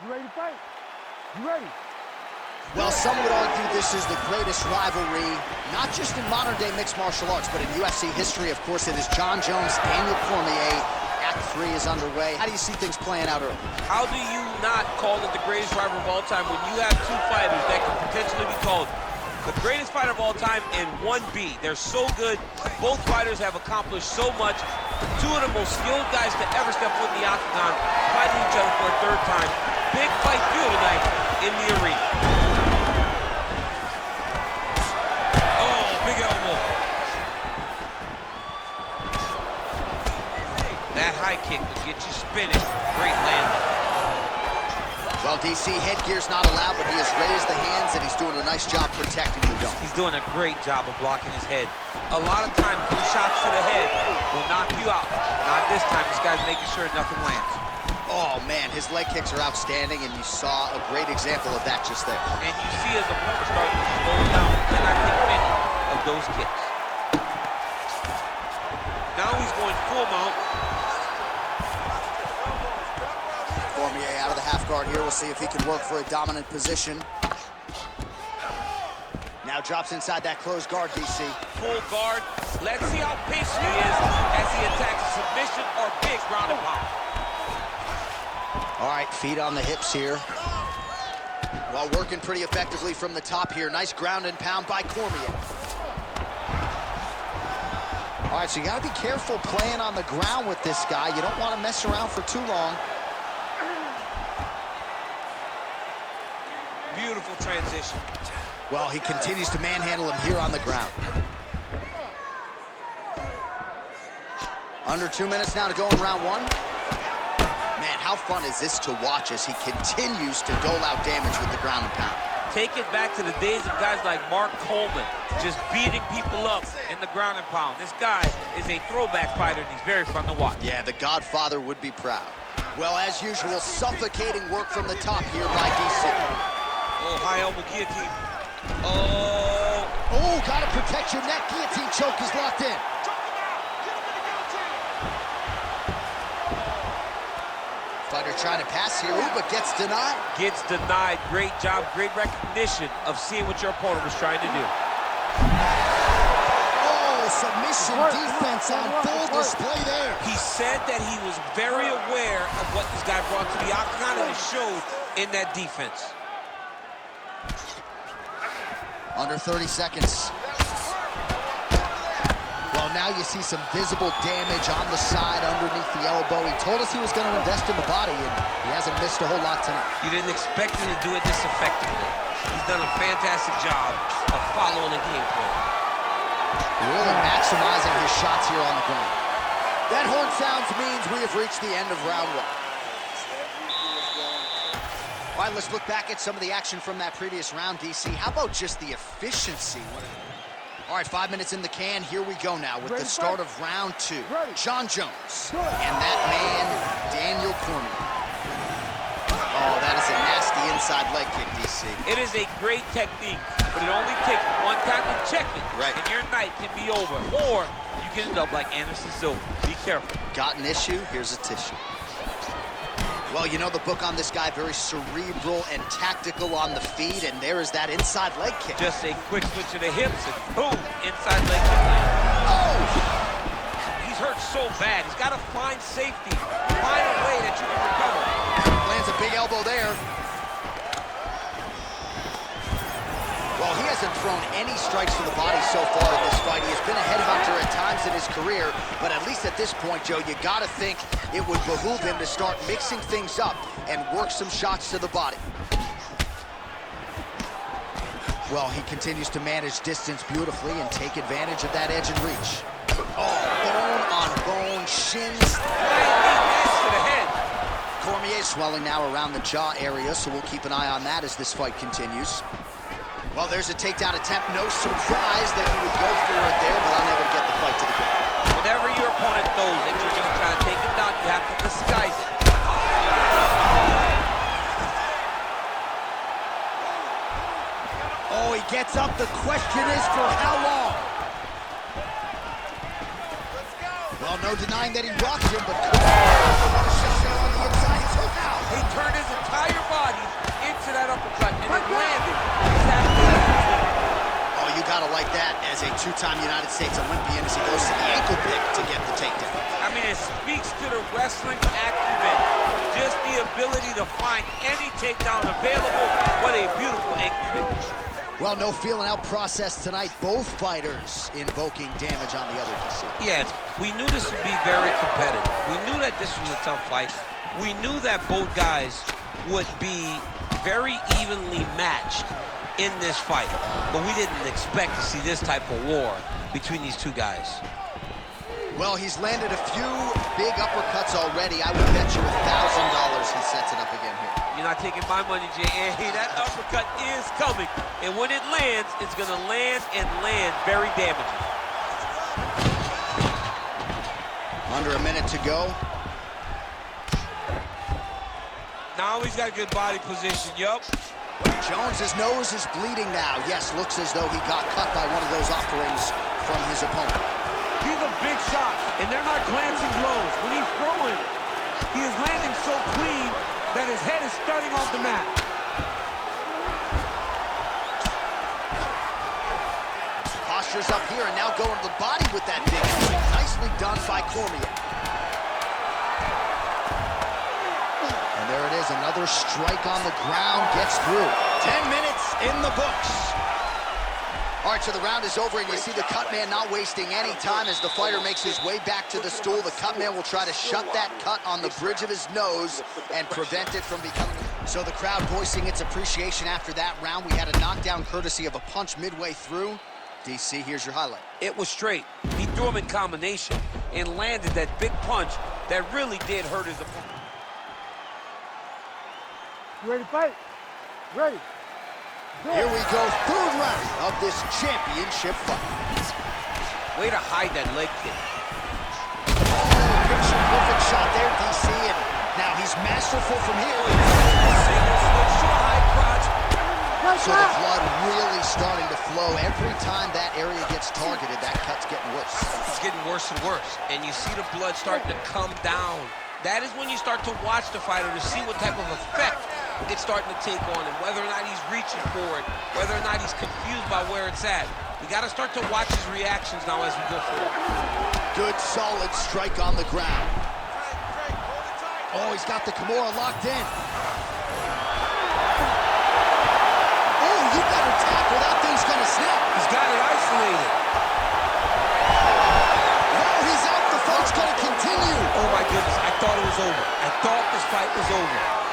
You ready to fight? You ready? Well, some would argue this is the greatest rivalry, not just in modern-day mixed martial arts, but in UFC history. Of course, it is Jon Jones, Daniel Cormier. Act 3 is underway. How do you see things playing out early? How do you not call it the greatest rivalry of all time when you have two fighters that can potentially be called the greatest fighter of all time and 1B? They're so good. Both fighters have accomplished so much. Two of the most skilled guys to ever step foot in the octagon, fighting each other for a third time. Big fight due tonight in the arena. Oh, big elbow. That high kick will get you spinning. Great landing. Well, DC, headgear's not allowed, but he has raised the hands, and he's doing a nice job protecting the dome. He's doing a great job of blocking his head. A lot of times, two shots to the head will knock you out. Not this time. This guy's making sure nothing lands. Oh, man, his leg kicks are outstanding, and you saw a great example of that just there. And you see his opponent start to slow down. Cannot take many of those kicks. Now he's going full mount. Cormier out of the half guard here. We'll see if he can work for a dominant position. Now drops inside that closed guard, DC. Full guard. Let's see how patient he is as he attacks a submission or big ground and pound. All right, feet on the hips here. Well, working pretty effectively from the top here. Nice ground and pound by Cormier. All right, so you got to be careful playing on the ground with this guy. You don't want to mess around for too long. Beautiful transition. Well, he continues to manhandle him here on the ground. Under 2 minutes now to go in round one. Man, how fun is this to watch as he continues to dole out damage with the ground and pound. Take it back to the days of guys like Mark Coleman, just beating people up in the ground and pound. This guy is a throwback fighter, and he's very fun to watch. Yeah, the Godfather would be proud. Well, as usual, suffocating work from the top here by DC. Oh, high elbow guillotine. Oh, gotta protect your neck. Guillotine choke is locked in. Fighter trying to pass here, but gets denied. Gets denied. Great job, great recognition of seeing what your opponent was trying to do. Oh, submission defense on full display there. He said that he was very aware of what this guy brought to the octagon, and it showed in that defense. Under 30 seconds. Well, now you see some visible damage on the side underneath the elbow. He told us he was going to invest in the body, and he hasn't missed a whole lot tonight. You didn't expect him to do it this effectively. He's done a fantastic job of following the game plan. Really maximizing his shots here on the ground. That horn sounds means we have reached the end of round one. All right, let's look back at some of the action from that previous round, DC. How about just the efficiency? All right, 5 minutes in the can. Here we go now with the start of round two. Jon Jones and that man, Daniel Cormier. Oh, that is a nasty inside leg kick, DC. It is a great technique, but it only takes one time to check it, and your night can be over. Or you can end up like Anderson Silva. Be careful. Got an issue? Here's a tissue. Well, you know the book on this guy, very cerebral and tactical on the feet, and there is that inside leg kick. Just a quick switch of the hips, and boom, inside leg kick. Oh! He's hurt so bad. He's got to find safety, find a way that you can recover. Lands a big elbow there. Well, he hasn't thrown any strikes to the body so far in this fight. He has been a headhunter at times in his career, but at least at this point, Joe, you gotta think it would behoove him to start mixing things up and work some shots to the body. Well, he continues to manage distance beautifully and take advantage of that edge and reach. Oh, bone on bone, shins. To the head. Cormier swelling now around the jaw area, so we'll keep an eye on that as this fight continues. Well, there's a takedown attempt. No surprise that he would go for it there, but unable to get the fight to the ground. Whenever your opponent knows that you're going to try to take him down, you have to disguise it. Oh, he gets up. The question is for how long? Well, no denying that he rocked him, but on the inside, he took out. He turned his entire body two-time United States Olympian as he goes to the ankle pick to get the takedown. I mean, it speaks to the wrestling acumen. Just the ability to find any takedown available. What a beautiful ankle pick. Well, no feeling out process tonight. Both fighters invoking damage on the other. Yes, we knew this would be very competitive. We knew that this was a tough fight. We knew that both guys would be very evenly matched in this fight. But we didn't expect to see this type of war between these two guys. Well, he's landed a few big uppercuts already. I would bet you $1,000 he sets it up again here. You're not taking my money, Jay. Hey, that uppercut is coming. And when it lands, it's going to land and land very damaging. Under a minute to go. Now he's got good body position, yup. Jones's nose is bleeding now. Yes, looks as though he got cut by one of those offerings from his opponent. These are big shots, and they're not glancing blows. When he's throwing, he is landing so clean that his head is starting off the mat. Posture's up here, and now going to the body with that big strike. Nicely done by Cormier. And there it is, another strike on the ground, gets through. 10 minutes in the books. All right, so the round is over, and you see the cut man not wasting any time as the fighter makes his way back to the stool. The cut man will try to shut that cut on the bridge of his nose and prevent it from becoming... So the crowd voicing its appreciation after that round. We had a knockdown courtesy of a punch midway through. DC, here's your highlight. It was straight. He threw him in combination and landed that big punch that really did hurt his opponent. You ready to fight? Ready. Here we go, third round of this championship fight. Way to hide that leg kick. Picture perfect shot there, DC, and now he's masterful from here. So the blood really starting to flow. Every time that area gets targeted, that cut's getting worse. It's getting worse and worse, and you see the blood starting to come down. That is when you start to watch the fighter to see what type of effect it's starting to take on him, whether or not he's reaching for it, whether or not he's confused by where it's at. We got to start to watch his reactions now as we go forward. Good, solid strike on the ground. Oh, he's got the Kimura locked in. Oh, you better tackle. That thing's going to snap. He's got it isolated. Oh, he's out. The fight's going to continue. Oh, my goodness. I thought it was over. I thought this fight was over.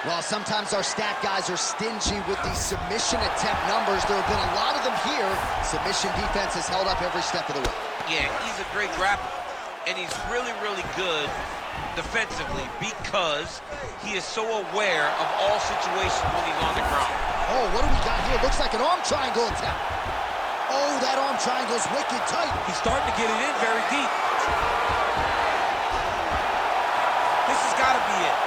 Well, sometimes our stat guys are stingy with the submission attempt numbers. There have been a lot of them here. Submission defense has held up every step of the way. Yeah, he's a great grappler, and he's really, really good defensively because he is so aware of all situations when he's on the ground. Oh, what do we got here? Looks like an arm triangle attempt. Oh, that arm triangle's wicked tight. He's starting to get it in very deep. This has got to be it.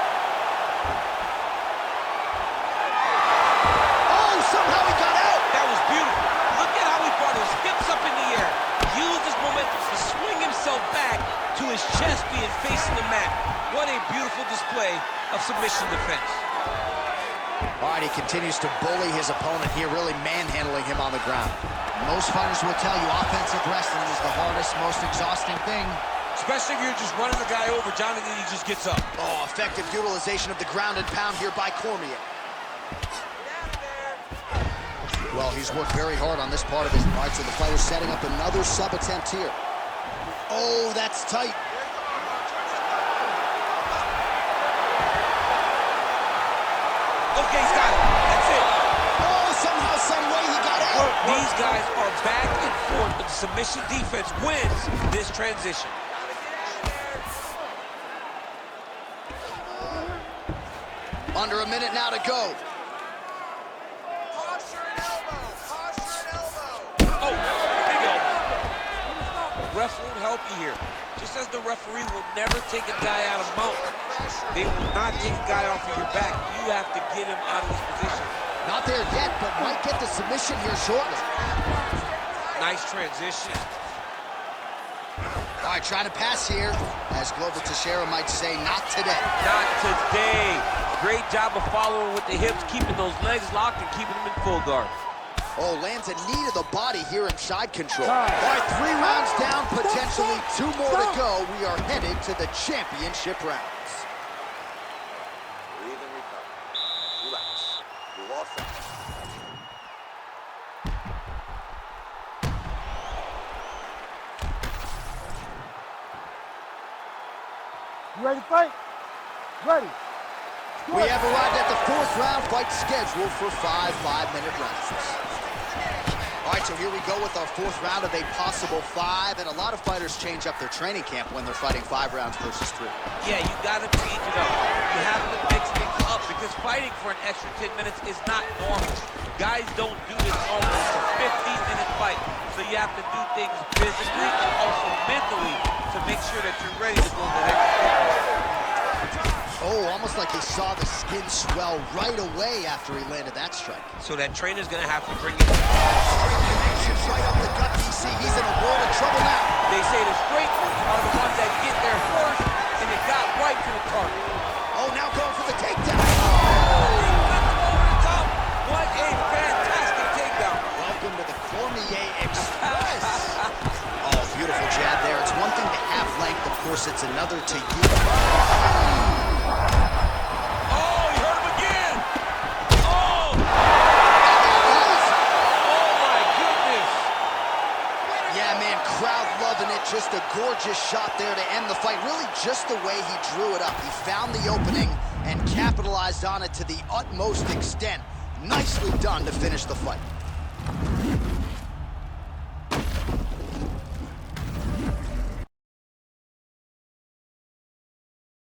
Somehow he got out. That was beautiful. Look at how he brought his hips up in the air. Used his momentum to swing himself back to his chest being facing the mat. What a beautiful display of submission defense. All right, he continues to bully his opponent here, really manhandling him on the ground. Most fighters will tell you offensive wrestling is the hardest, most exhausting thing. Especially if you're just running the guy over, Jonathan, he just gets up. Oh, effective utilization of the ground and pound here by Cormier. Well, he's worked very hard on this part of his fight, so the fighter's setting up another sub attempt here. Oh, that's tight. Okay, he's got it. That's it. Oh, somehow, some way he got out. These guys are back and forth, but the submission defense wins this transition. Under a minute now to go. Ref won't help you here. Just as the referee will never take a guy out of mount, they will not take a guy off of your back. You have to get him out of his position. Not there yet, but might get the submission here shortly. Nice transition. All right, trying to pass here. As Glover Teixeira might say, not today. Not today. Great job of following with the hips, keeping those legs locked and keeping them in full guard. Oh, lands a knee to the body here in side control. All right, 3 rounds down, potentially 2 more to go. We are headed to the championship rounds. Breathe and recover. Relax. You lost that. You ready to fight? Ready. We have arrived at the 4th round fight scheduled for 5 5-minute rounds. All right, so here we go with our 4th round of a possible 5, and a lot of fighters change up their training camp when they're fighting 5 rounds versus 3. Yeah, you got to change it up. You have to mix things up because fighting for an extra 10 minutes is not normal. Guys don't do this normally. It's a 15-minute fight, so you have to do things physically and also mentally to make sure that you're ready to go to the next 10 minutes. Oh, almost like he saw the skin swell right away after he landed that strike. So that trainer's going to have to bring it. Straight connections right up the gut, DC. He's in a world of trouble now. They say the straight are the ones that get there first, and it got right to the target. Oh, now going for the takedown. Oh, he went over the top. What a fantastic takedown. Welcome to the Cormier Express. Oh, beautiful jab there. It's one thing to have length, of course, it's another to use. Just a gorgeous shot there to end the fight. Really just the way he drew it up. He found the opening and capitalized on it to the utmost extent. Nicely done to finish the fight.